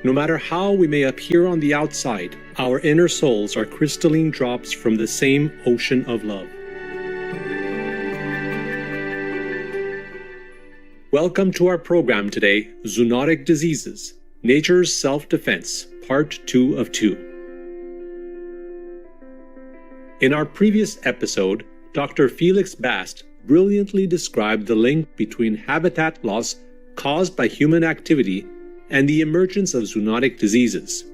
No matter how we may appear on the outside, our inner souls are crystalline drops from the same ocean of love. Welcome to our program today, Zoonotic Diseases, Nature's Self-Defense, Part 2 of 2. In our previous episode, Dr. Felix Bast brilliantly described the link between habitat loss caused by human activity and the emergence of zoonotic diseases.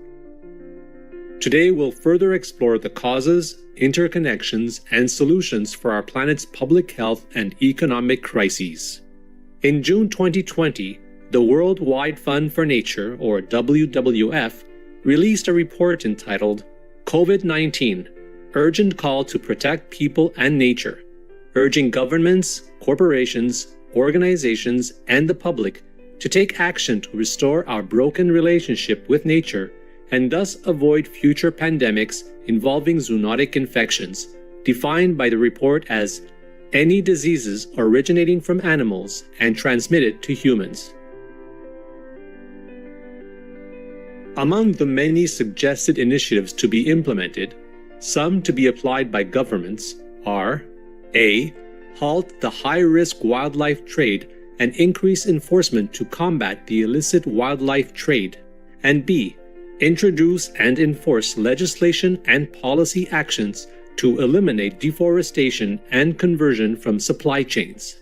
Today, we'll further explore the causes, interconnections, and solutions for our planet's public health and economic crises. In June 2020, the World Wide Fund for Nature, or WWF, released a report entitled COVID-19, Urgent Call to Protect People and Nature, urging governments, corporations, organizations, and the public to take action to restore our broken relationship with nature and thus avoid future pandemics involving zoonotic infections, defined by the report as any diseases originating from animals and transmitted to humans. Among the many suggested initiatives to be implemented, some to be applied by governments are A. Halt the high-risk wildlife trade and increase enforcement to combat the illicit wildlife trade, and B. Introduce and enforce legislation and policy actions to eliminate deforestation and conversion from supply chains.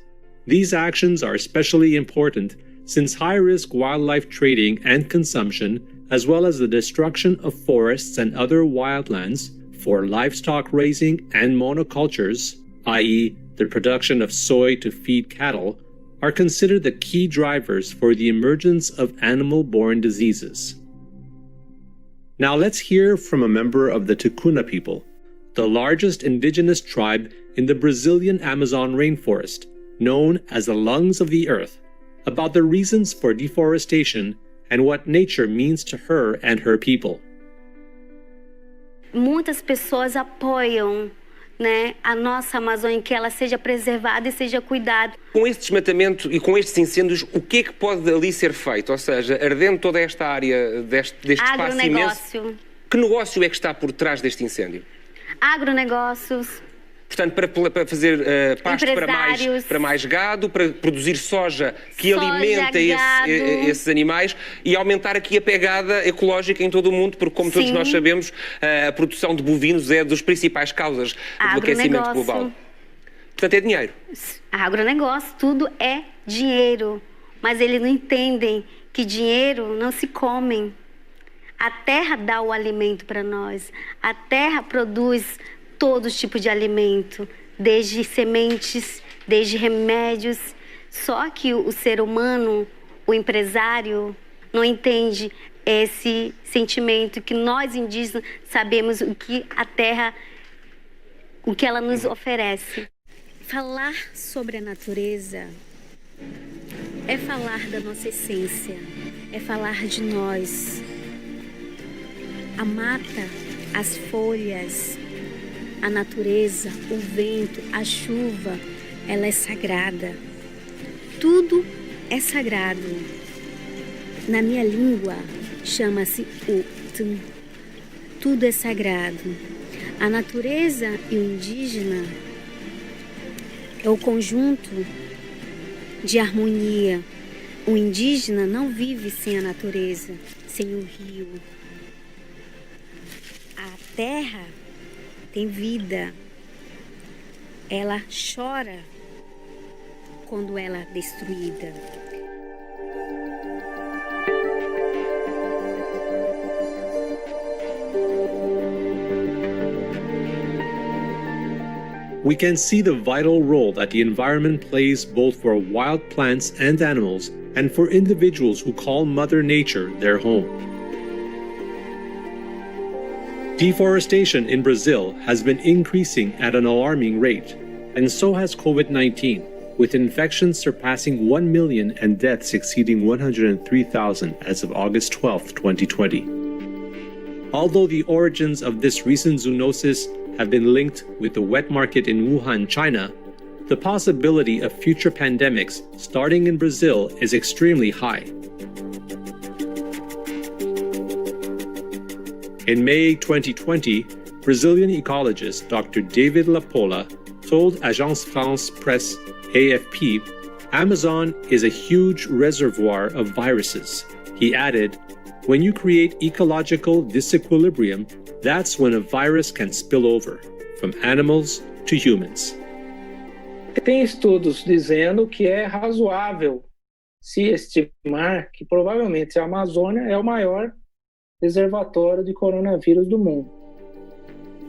These actions are especially important since high-risk wildlife trading and consumption, as well as the destruction of forests and other wildlands for livestock raising and monocultures, i.e., the production of soy to feed cattle, are considered the key drivers for the emergence of animal-borne diseases. Now let's hear from a member of the Ticuna people, the largest indigenous tribe in the Brazilian Amazon rainforest, known as the lungs of the earth, about the reasons for deforestation and what nature means to her and her people. Muitas pessoas apoiam, a nossa Amazônia, que ela seja preservada e seja cuidada. Com este desmatamento e com estes incêndios, o que é que pode ali ser feito? Ou seja, ardendo toda esta área deste espaço imenso, que negócio é que está por trás deste incêndio? Agronegócios. Portanto, para fazer pasto para mais gado, para produzir soja que alimenta esses animais e aumentar aqui a pegada ecológica em todo o mundo, porque, como todos nós sabemos, a produção de bovinos é das principais causas do aquecimento global. Portanto, é dinheiro. Agronegócio, tudo é dinheiro. Mas eles não entendem que dinheiro não se come. A terra dá o alimento para nós. A terra produz todo tipo de alimento, desde sementes, desde remédios. Só que o ser humano, o empresário, não entende esse sentimento que nós indígenas sabemos o que a terra, o que ela nos oferece. Falar sobre a natureza é falar da nossa essência, é falar de nós. A mata, as folhas, a natureza, o vento, a chuva, ela é sagrada. Tudo é sagrado. Na minha língua, chama-se Utum. Tudo é sagrado. A natureza e o indígena é o conjunto de harmonia. O indígena não vive sem a natureza, sem o rio. A terra tem vida. Ela chora quando ela é destruída. We can see the vital role that the environment plays both for wild plants and animals and for individuals who call Mother Nature their home. Deforestation in Brazil has been increasing at an alarming rate, and so has COVID-19, with infections surpassing 1 million and deaths exceeding 103,000 as of August 12, 2020. Although the origins of this recent zoonosis have been linked with the wet market in Wuhan, China, the possibility of future pandemics starting in Brazil is extremely high. In May 2020, Brazilian ecologist Dr. David Lapola told Agence France Presse AFP, Amazon is a huge reservoir of viruses. He added, when you create ecological disequilibrium, that's when a virus can spill over, from animals to humans. Tem estudos dizendo que é razoável se estimar que provavelmente a Amazônia é o maior reservatório de coronavírus do mundo.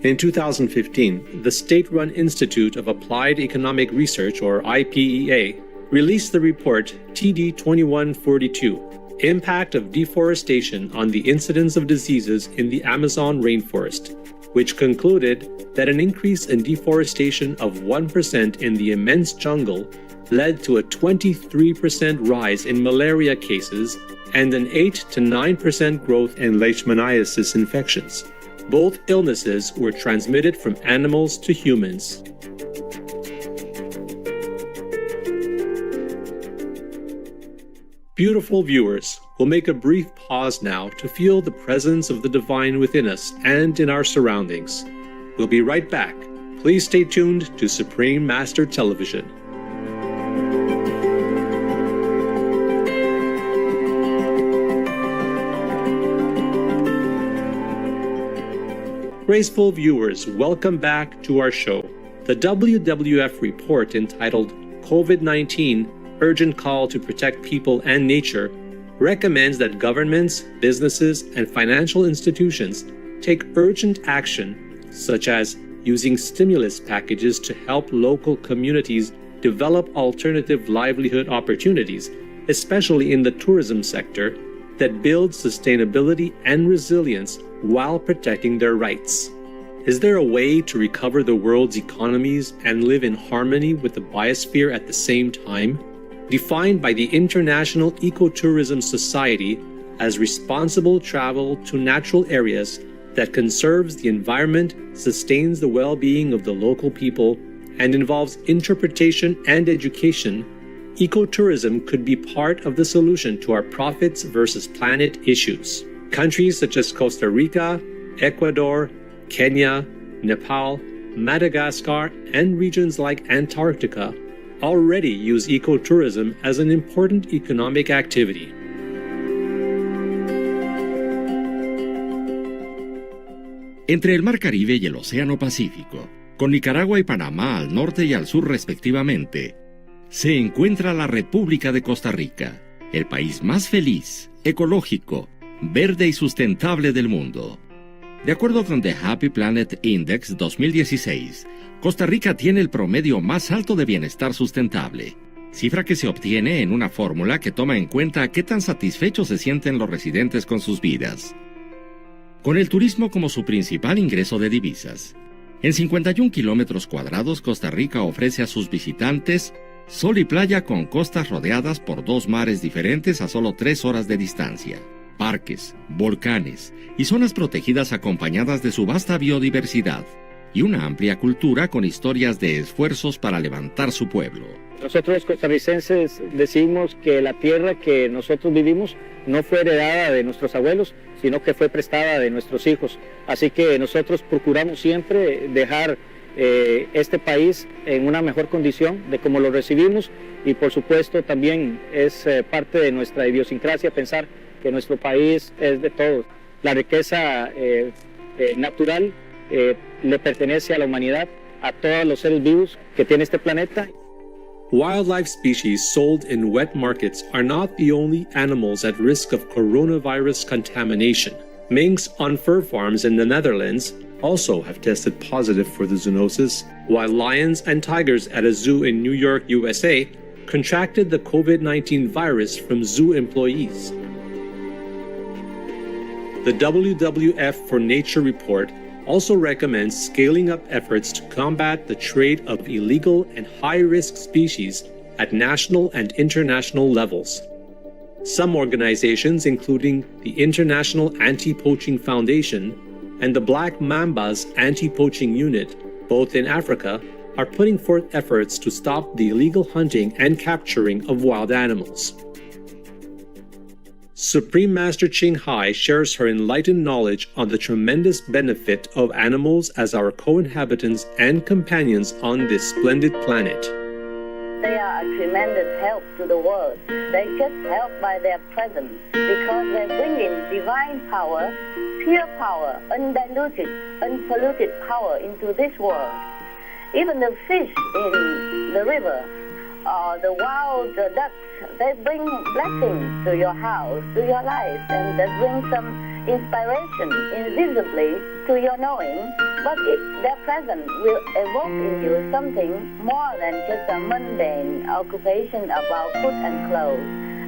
In 2015, the state-run Institute of Applied Economic Research, or IPEA, released the report TD2142, Impact of Deforestation on the Incidence of Diseases in the Amazon Rainforest, which concluded that an increase in deforestation of 1% in the immense jungle led to a 23% rise in malaria cases and an 8 to 9% growth in leishmaniasis infections. Both illnesses were transmitted from animals to humans. Beautiful viewers, we'll make a brief pause now to feel the presence of the divine within us and in our surroundings. We'll be right back. Please stay tuned to Supreme Master Television. Graceful viewers, welcome back to our show. The WWF report entitled COVID-19 Urgent Call to Protect People and Nature recommends that governments, businesses, and financial institutions take urgent action, such as using stimulus packages to help local communities develop alternative livelihood opportunities, especially in the tourism sector, that build sustainability and resilience while protecting their rights. Is there a way to recover the world's economies and live in harmony with the biosphere at the same time? Defined by the International Ecotourism Society as responsible travel to natural areas that conserves the environment, sustains the well-being of the local people, and involves interpretation and education, ecotourism could be part of the solution to our profits versus planet issues. Countries such as Costa Rica, Ecuador, Kenya, Nepal, Madagascar, and regions like Antarctica already use ecotourism as an important economic activity. Entre el Mar Caribe y el Océano Pacífico, con Nicaragua y Panamá al norte y al sur respectivamente, se encuentra la República de Costa Rica, el país más feliz, ecológico, verde y sustentable del mundo. De acuerdo con The Happy Planet Index 2016, Costa Rica tiene el promedio más alto de bienestar sustentable, cifra que se obtiene en una fórmula que toma en cuenta qué tan satisfechos se sienten los residentes con sus vidas. Con el turismo como su principal ingreso de divisas, en 51 kilómetros cuadrados Costa Rica ofrece a sus visitantes sol y playa con costas rodeadas por dos mares diferentes a solo 3 horas de distancia, parques, volcanes y zonas protegidas acompañadas de su vasta biodiversidad y una amplia cultura con historias de esfuerzos para levantar su pueblo. Nosotros los costarricenses decimos que la tierra que nosotros vivimos no fue heredada de nuestros abuelos, sino que fue prestada de nuestros hijos. Así que nosotros procuramos siempre dejar este país en una mejor condición de cómo lo recibimos, y por supuesto también es parte de nuestra idiosincrasia pensar que nuestro país es de todos. La riqueza natural le pertenece a la humanidad, a todos los seres vivos que tiene este planeta. Wildlife species sold in wet markets are not the only animals at risk of coronavirus contamination. Minks on fur farms in the Netherlands also have tested positive for the zoonosis, while lions and tigers at a zoo in New York, USA, contracted the COVID-19 virus from zoo employees. The WWF for Nature report also recommends scaling up efforts to combat the trade of illegal and high-risk species at national and international levels. Some organizations, including the International Anti-Poaching Foundation and the Black Mamba's Anti-Poaching Unit, both in Africa, are putting forth efforts to stop the illegal hunting and capturing of wild animals. Supreme Master Ching Hai shares her enlightened knowledge on the tremendous benefit of animals as our co-inhabitants and companions on this splendid planet. They are a tremendous help to the world. They just help by their presence because they bring in divine power, pure power, undiluted, unpolluted power into this world. Even the fish in the river or the wild ducks, they bring blessings to your house, to your life, and they bring some inspiration invisibly to your knowing, but their presence will evoke in you something more than just a mundane occupation about food and clothes.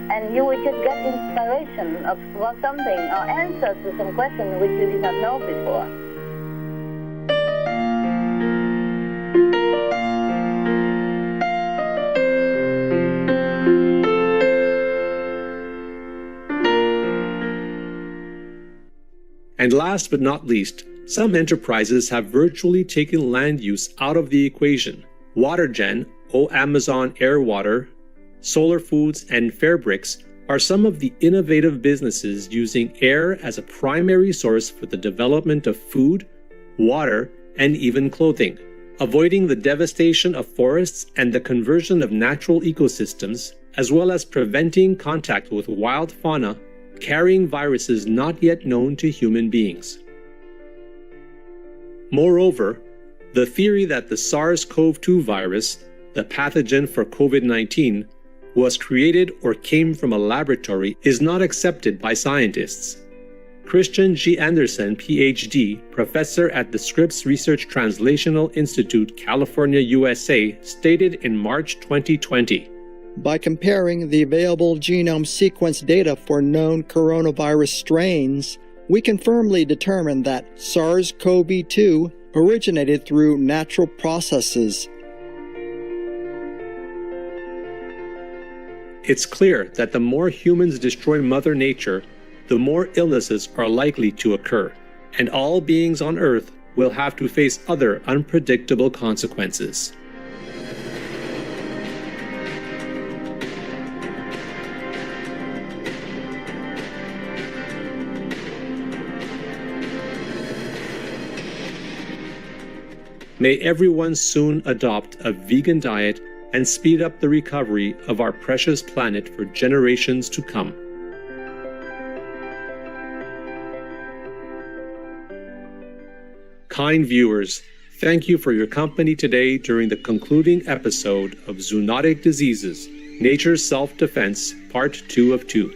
And you will just get inspiration for something or answers to some question which you did not know before. And last but not least, some enterprises have virtually taken land use out of the equation. WaterGen, Amazon Air Water, Solar Foods, and Fairbricks are some of the innovative businesses using air as a primary source for the development of food, water, and even clothing, avoiding the devastation of forests and the conversion of natural ecosystems, as well as preventing contact with wild fauna carrying viruses not yet known to human beings. Moreover, the theory that the SARS-CoV-2 virus, the pathogen for COVID-19, was created or came from a laboratory is not accepted by scientists. Christian G. Anderson, PhD, professor at the Scripps Research Translational Institute, California, USA, stated in March 2020, "By comparing the available genome sequence data for known coronavirus strains, we can firmly determine that SARS-CoV-2 originated through natural processes." It's clear that the more humans destroy Mother Nature, the more illnesses are likely to occur, and all beings on Earth will have to face other unpredictable consequences. May everyone soon adopt a vegan diet and speed up the recovery of our precious planet for generations to come. Kind viewers, thank you for your company today during the concluding episode of Zoonotic Diseases, Nature's Self-Defense, Part 2 of 2.